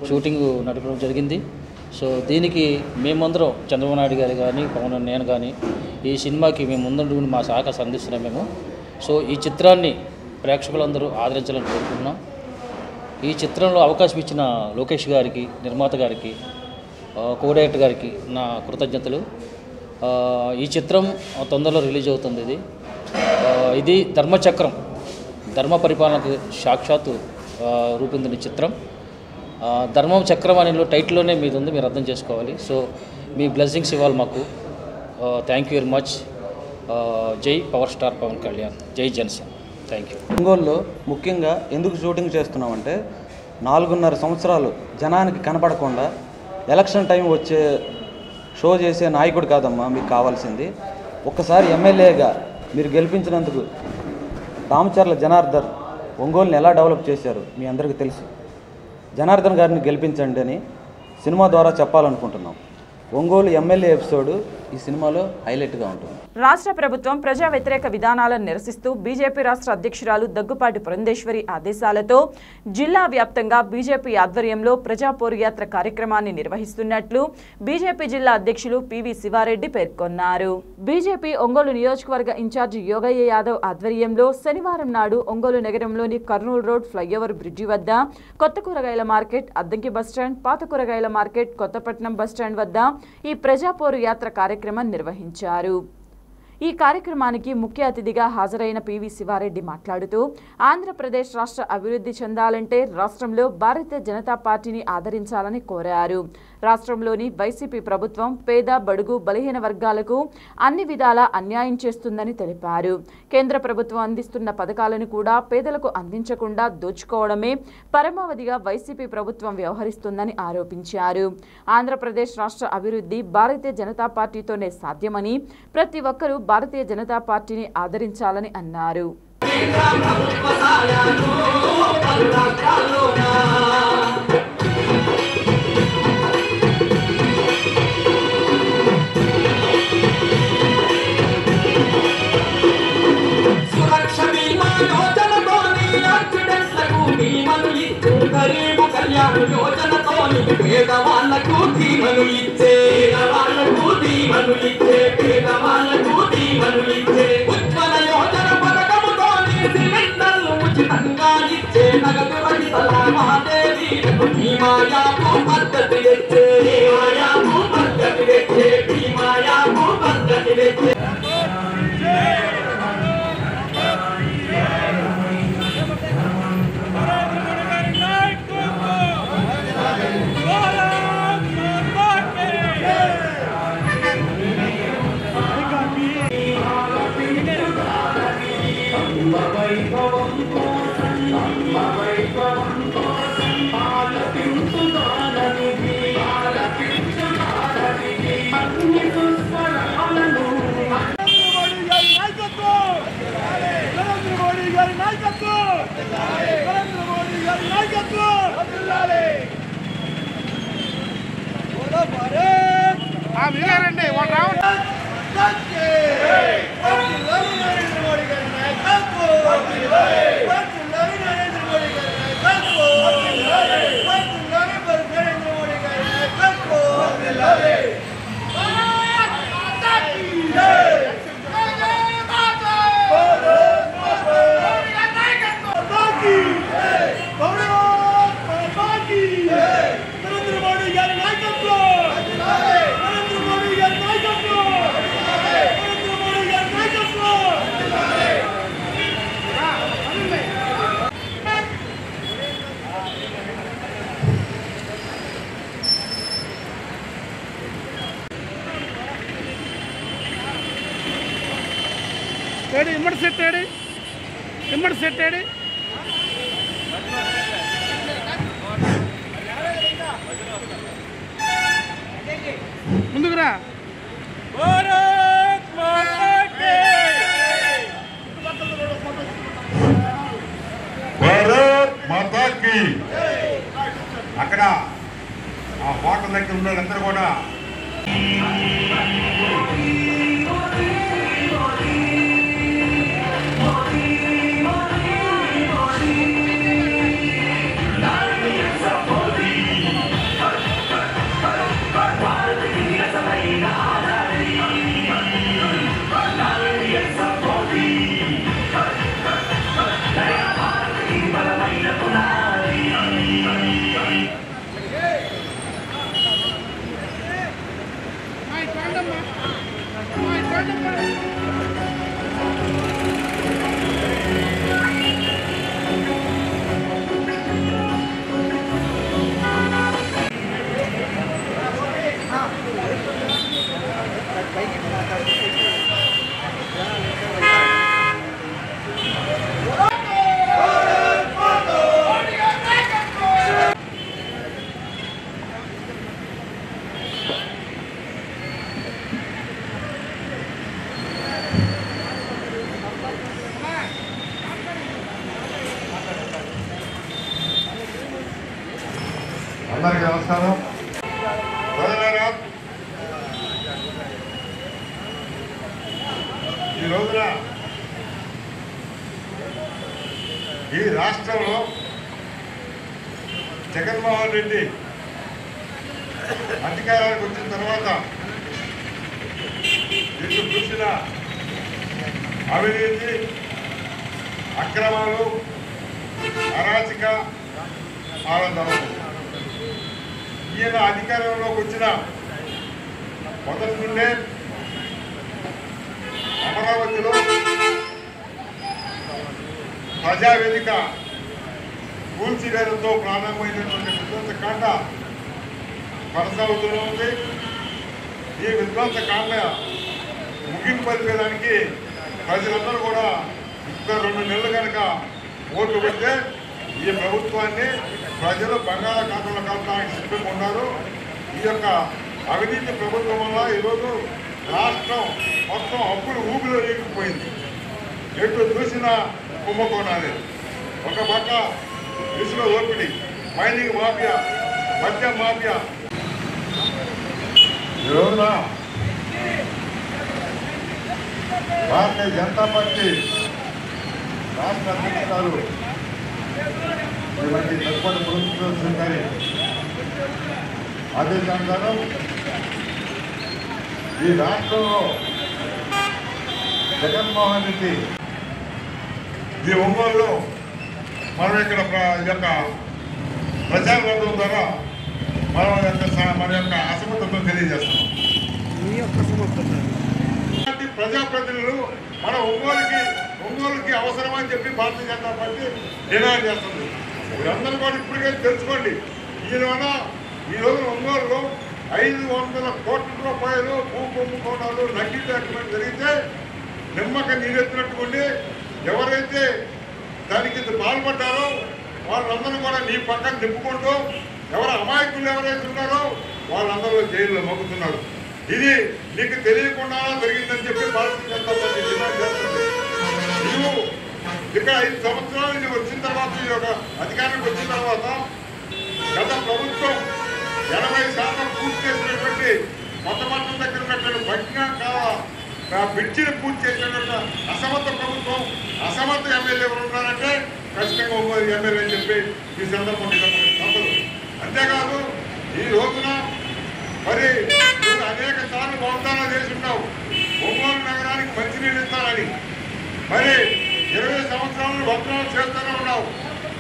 షూటింగ్ నడపడం జరిగింది. సో దీనికి మేమందరం చంద్రబాబు నాయుడు గారు కానీ నేను కానీ ఈ సినిమాకి మేము ముందుండి మా సహకారం అందిస్తున్నాం మేము. సో ఈ చిత్రాన్ని ప్రేక్షకులందరూ ఆదరించాలని కోరుకుంటున్నాం. ఈ చిత్రంలో అవకాశం ఇచ్చిన లోకేష్ గారికి, నిర్మాత గారికి, కో డైరెక్టర్ గారికి నా కృతజ్ఞతలు. ఈ చిత్రం తొందరలో రిలీజ్ అవుతుంది. ఇది ధర్మచక్రం, ధర్మ పరిపాలనకు సాక్షాత్తు రూపొందిన చిత్రం. ధర్మం చక్రం అనే టైటిల్లోనే మీది ఉంది, మీరు అర్థం చేసుకోవాలి. సో మీ బ్లెస్సింగ్స్ ఇవ్వాలి మాకు. Thank you very much. జై పవర్ స్టార్ పవన్ కళ్యాణ్, జై జనసేన. Thank you. ఒంగోలులో ముఖ్యంగా ఎందుకు షూటింగ్ చేస్తున్నామంటే 4.5 సంవత్సరాలు జనానికి కనపడకుండా ఎలక్షన్ టైం వచ్చే షో చేసే నాయకుడు కాదమ్మా మీకు కావాల్సింది. ఒక్కసారి ఎమ్మెల్యేగా మీరు గెలిపించినందుకు రామచర్ల జనార్దన్ ఒంగోలుని ఎలా డెవలప్ చేశారు మీ అందరికీ తెలుసు. జనార్దన్ గారిని గెలిపించండి అని సినిమా ద్వారా చెప్పాలనుకుంటున్నాం. ఒంగోలు ఎమ్మెల్యే ఎపిసోడ్ ఈ సినిమాలో హైలైట్గా ఉంటుంది. రాష్ట్ర ప్రభుత్వం ప్రజా వ్యతిరేక విధానాలను నిరసిస్తూ బీజేపీ రాష్ట్ర అధ్యక్షురాలు దగ్గుపాటి పురంధేశ్వరి ఆదేశాలతో జిల్లా వ్యాప్తంగా బీజేపీ ఆధ్వర్యంలో ప్రజా పోరుయాత్ర కార్యక్రమాన్ని నిర్వహిస్తున్నట్లు బీజేపీ జిల్లా అధ్యక్షులు పివి శివారెడ్డి పేర్కొన్నారు. బీజేపీ ఒంగోలు నియోజకవర్గ ఇన్ఛార్జి యోగయ్య యాదవ్ ఆధ్వర్యంలో శనివారం నాడు ఒంగోలు నగరంలోని కర్నూలు రోడ్ ఫ్లైఓవర్ బ్రిడ్జి వద్ద కొత్త కూరగాయల మార్కెట్, అద్దంకి బస్టాండ్, పాత కూరగాయల మార్కెట్, కొత్తపట్నం బస్టాండ్ వద్ద ఈ ప్రజా పోరు యాత్ర కార్యక్రమం నిర్వహించారు. ఈ కార్యక్రమానికి ముఖ్య అతిథిగా హాజరైన పివి శివారెడ్డి మాట్లాడుతూ ఆంధ్రప్రదేశ్ రాష్ట్ర అభివృద్ధి చెందాలంటే రాష్ట్రంలో భారతీయ జనతా పార్టీని ఆదరించాలని కోరారు. రాష్ట్రంలోని వైసీపీ ప్రభుత్వం పేద, బడుగు, బలహీన వర్గాలకు అన్ని విధాలా అన్యాయం చేస్తుందని తెలిపారు. కేంద్ర ప్రభుత్వం అందిస్తున్న పథకాలను కూడా పేదలకు అందించకుండా దోచుకోవడమే పరమావధిగా వైసీపీ ప్రభుత్వం వ్యవహరిస్తుందని ఆరోపించారు. ఆంధ్రప్రదేశ్ రాష్ట్ర అభివృద్ధి భారతీయ జనతా పార్టీతోనే సాధ్యమని, ప్రతి ఒక్కరూ భారతీయ జనతా పార్టీని ఆదరించాలని అన్నారు. పేదవాళ్లకు దీవెనలు ఇచ్చే, ఉజ్వల యోజన పథకముతోని సిలిండర్లు ఉచితంగా ఇచ్చే, నగదు రహిత లావాదేవీలకు భీమాయాపు పద్ధతి తెచ్చే, భీమాయాపు పద్ధతి తెచ్చే. ఇమ్మడి సెట్ ఏడి ముందుకురా భారత్ మాతా కీ. అక్కడ ఆ హోటల్ దగ్గర ఉన్న వాళ్ళందరూ కూడా అందరికీ నమస్కారం. ఈ రోజున ఈ రాష్ట్రంలో జగన్మోహన్ రెడ్డి అధికారానికి వచ్చిన తర్వాత ఇటు చూసిన అవినీతి, అక్రమాలు, అరాచక పాలన. ఈయన అధికారంలోకి వచ్చిన మొదటి నుండే అమరావతిలో ప్రజావేదిక కూల్చివేతతో ప్రారంభమైనటువంటి విధ్వంసకాండ కొనసాగుతూనే ఉంది. ఈ విధ్వంసకాండ ముగింపు పలిపేదానికి ప్రజలందరూ కూడా ఇంకా 2 నెలలు కనుక ఓట్లు పెడితే ఈ ప్రభుత్వాన్ని ప్రజలు బంగాళాఖాతంలో కలపడానికి సిద్ధంగా ఉన్నారు. ఈ యొక్క అవినీతి ప్రభుత్వం వల్ల ఈరోజు రాష్ట్రం మొత్తం అప్పులు ఊపిలో రేగిపోయింది. ఎటు చూసినా కుంభకోణాలే. ఒక పక్క ఇసుక దోపిడీ, మైనింగ్ మాఫియా, మద్యం మాఫియా. ఈ రోజున భారతీయ జనతా పార్టీ రాష్ట్ర అధ్యక్షురాలు శ్రీమతి తదుపరి పురంధేశ్వరి గారి ఆదేశానుసారం ఈ రాష్ట్రంలో జగన్మోహన్ రెడ్డి ఈ ఒంగోలులో మనం ఇక్కడ యొక్క ప్రచారబంధం ద్వారా మన యొక్క అసమర్థతను తెలియజేస్తున్నాం. ప్రజాప్రతినిధులు మన ఒంగోలుకి అవసరమని చెప్పి భారతీయ జనతా పార్టీ డిమాండ్ చేస్తుంది. మీరందరూ కూడా ఇప్పటికే తెలుసుకోండి. ఈ రోజు ఒంగోలులో 500 కోట్ల రూపాయలు భూ కుంభకోణాలు నకిలీ డాక్యుమెంట్ జరిగితే నిమ్మక నీరెత్తినట్టుకుండి ఎవరైతే పాల్పడ్డారో వాళ్ళందరూ కూడా నీ పక్కన తిప్పుకుంటూ ఎవరు అమాయకులు ఎవరైతే ఉన్నారో వాళ్ళందరూ జైల్లో మగ్గుతున్నారు. ఇది నీకు తెలియకుండా జరిగిందని చెప్పి భారతీయ జనతా పార్టీ డిమాండ్ చేస్తుంది. నువ్వు ఇక్కడ 5 సంవత్సరాలు నువ్వు వచ్చిన తర్వాత ఈ యొక్క అధికారానికి వచ్చిన తర్వాత గత ప్రభుత్వం 80% పూర్తి చేసినటువంటి మొట్టమొదటి దగ్గర ఉన్నటువంటి పట్టిన బ్రిడ్జిని పూర్తి చేసినటువంటి అసమర్థ ప్రభుత్వం, అసమర్థ ఎమ్మెల్యే ఎవరు ఉన్నారంటే ఖచ్చితంగా ఒంగోలు ఎమ్మెల్యే అని చెప్పి ఈ సందర్భంగా తప్పదు. అంతేకాదు ఈ రోజున మరి నువ్వు అనేక సార్లు వాగ్దానాలు చేసి ఉంటావు ఒంగోలు నగరానికి మంచినీళ్ళు ఇస్తానని. మరి 20 సంవత్సరాలు వాగ్దానాలు చేస్తూనే ఉన్నావు.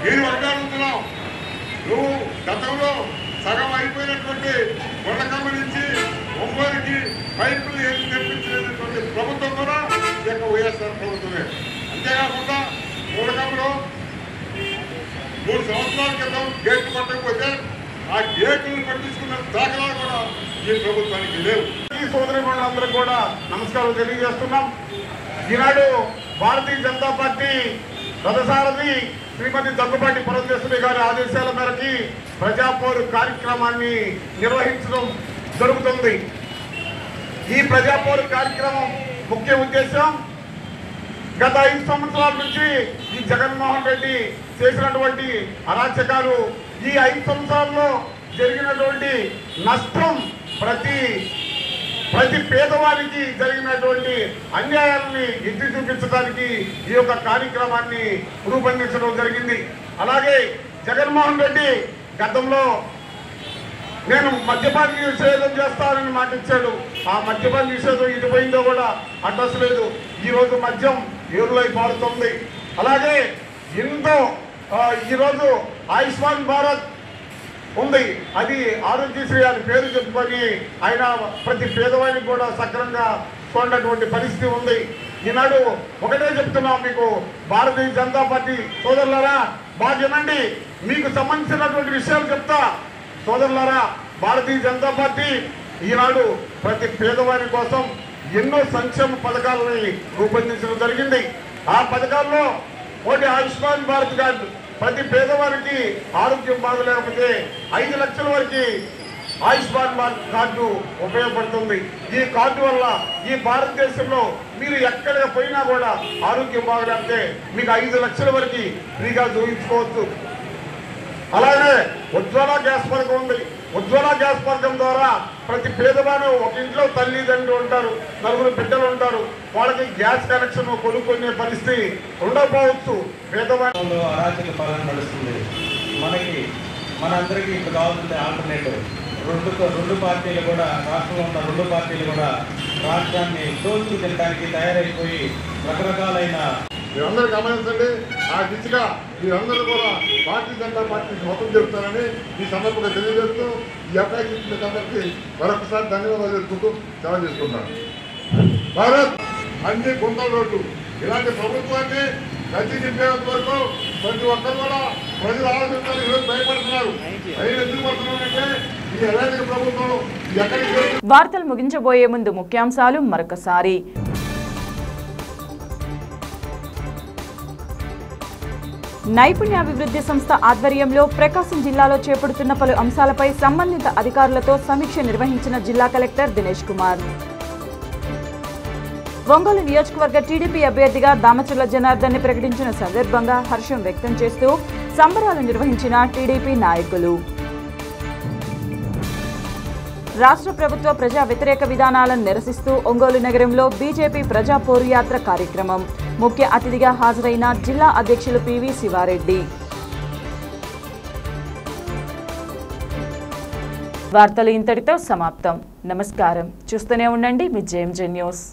మీరు అడుగుతున్నావు నువ్వు గతంలో సగం అయిపోయినటువంటి కొండకమ్మ నుంచి ఒంగోలుకి పైపులు ఏమి తెప్పించినటువంటి ప్రభుత్వం కూడా ఈ యొక్క వైఎస్ఆర్ ప్రభుత్వమే. అంతేకాకుండా కొండకమ్మలో 3 సంవత్సరాల క్రితం గేట్లు పట్టకపోతే ఆ గేట్లను పట్టించుకున్న దాఖలాలు కూడా ఈ ప్రభుత్వానికి లేవు. ఈ సోదరి మండలందరూ కూడా నమస్కారం తెలియజేస్తున్నాం. ఈనాడు భారతీయ జనతా పార్టీ రథసారథి శ్రీమతి దగ్గుబాటి పురంధేశ్వరి గారి ఆదేశాల మేరకి ప్రజాపోరు కార్యక్రమాన్ని నిర్వహించడం జరుగుతుంది. ఈ ప్రజాపోరు కార్యక్రమం ముఖ్య ఉద్దేశం గత 5 సంవత్సరాల నుంచి ఈ జగన్మోహన్ రెడ్డి చేసినటువంటి అరాచకాలు, ఈ 5 సంవత్సరాల్లో జరిగినటువంటి నష్టం, ప్రతి పేదవారికి జరిగినటువంటి అన్యాయాలని ఎత్తి చూపించడానికి ఈ యొక్క కార్యక్రమాన్ని రూపొందించడం జరిగింది. అలాగే జగన్మోహన్ రెడ్డి గతంలో నేను మద్యపాన నిషేధం చేస్తానని మాట ఇచ్చాడు. ఆ మద్యపాన నిషేధం ఇది పోయిందో కూడా అడ్రస్ లేదు. ఈరోజు మద్యం ఏరులై పారుతుంది. అలాగే ఎంతో ఈరోజు ఆయుష్మాన్ భారత్ ఉంది, అది ఆరోగ్యశ్రీ అని పేరు చెప్పుకొని ఆయన ప్రతి పేదవాడికి కూడా సక్రమంగా చూడనటువంటి పరిస్థితి ఉంది. ఈనాడు ఒకటే చెప్తున్నాం మీకు, భారతీయ జనతా పార్టీ సోదరులారా బాధ్యమండి, మీకు సంబంధించినటువంటి విషయాలు చెప్తా. సోదరులారా, భారతీయ జనతా పార్టీ ఈనాడు ప్రతి పేదవాడి కోసం ఎన్నో సంక్షేమ పథకాలని రూపొందించడం జరిగింది. ఆ పథకాల్లో ఒకటి ఆయుష్మాన్ భారత్ కార్డు, ప్రతి పేదవారికి ఆరోగ్యం బాగలేకపోతే 5 లక్షల వరకు ఆయుష్మాన్ భారత్ కార్డు ఉపయోగపడుతుంది. ఈ కార్డు వల్ల ఈ భారతదేశంలో మీరు ఎక్కడికి పోయినా కూడా ఆరోగ్యం బాగలేకపోతే మీకు 5 లక్షల వరకు ఫ్రీగా చూపించుకోవచ్చు. అలాగే ఉజ్వల గ్యాస్ పథకం ఉంది. ఉజ్వల గ్యాస్ పథకం ద్వారా ప్రతి పేదవాడు ఒక ఇంట్లో తల్లిదండ్రులు ఉంటారు, 4 బిడ్డలు ఉంటారు, వాళ్ళకి గ్యాస్ కనెక్షన్ కొనుక్కునే పరిస్థితి ఉండకపోవచ్చు. పేదవాళ్ళు అరాచక పాలన నడుస్తుంది. మనందరికీ ఇప్పుడు కావాల్సింది ఆల్టర్నేటివ్. రెండు పార్టీలు కూడా, రాష్ట్రంలో ఉన్న 2 పార్టీలు కూడా రాష్ట్రాన్ని దోచుకు తినడానికి తయారైపోయి రకరకాలైన మీరందరూ గమనించండి. ఆ దిశగా మీరందరూ కూడా భారతీయ జనతా పార్టీకి మొత్తం చెప్తారని ఈ సందర్భంగా తెలియజేస్తూ ఈ అవకాశం ఇచ్చిన అందరికీ మరొకసారి ధన్యవాదాలు తెలుపుతూ సెలవు చేసుకుంటాను. భారత్ అన్ని గుంతల రోడ్లు ఇలాంటి ప్రభుత్వాన్ని గతి నింపేంత వరకు ప్రతి ఒక్కరు కూడా ప్రజలు ఆలోచించాలి. ఈరోజు భయపడుతున్నారు. ఎందుకు పడుతున్నారంటే ఈ ఎలాంటి ప్రభుత్వం ఎక్కడికి. వార్తలు ముగించబోయే ముందు ముఖ్యాంశాలు మరొకసారి. నైపుణ్యాభివృద్ధి సంస్థ ఆధ్వర్యంలో ప్రకాశం జిల్లాలో చేపడుతున్న పలు అంశాలపై సంబంధిత అధికారులతో సమీక్ష నిర్వహించిన జిల్లా కలెక్టర్ దినేష్ కుమార్. ఒంగోలు నియోజకవర్గ టీడీపీ అభ్యర్థిగా దామచర్ల జనార్దన్ ని ప్రకటించిన సందర్భంగా హర్షం వ్యక్తం చేస్తూ సంబరాలు నిర్వహించిన టీడీపీ నాయకులు. రాష్ట్ర ప్రభుత్వ ప్రజా వ్యతిరేక విధానాలను నిరసిస్తూ ఒంగోలు నగరంలో బీజేపీ ప్రజా పోరుయాత్ర కార్యక్రమం. ముఖ్య అతిథిగా హాజరైన జిల్లా అధ్యక్షులు పివి శివారెడ్డి. వార్తలు ఇంతటితో సమాప్తం. నమస్కారం. చూస్తూనే ఉండండి మీ జేఎంజే న్యూస్.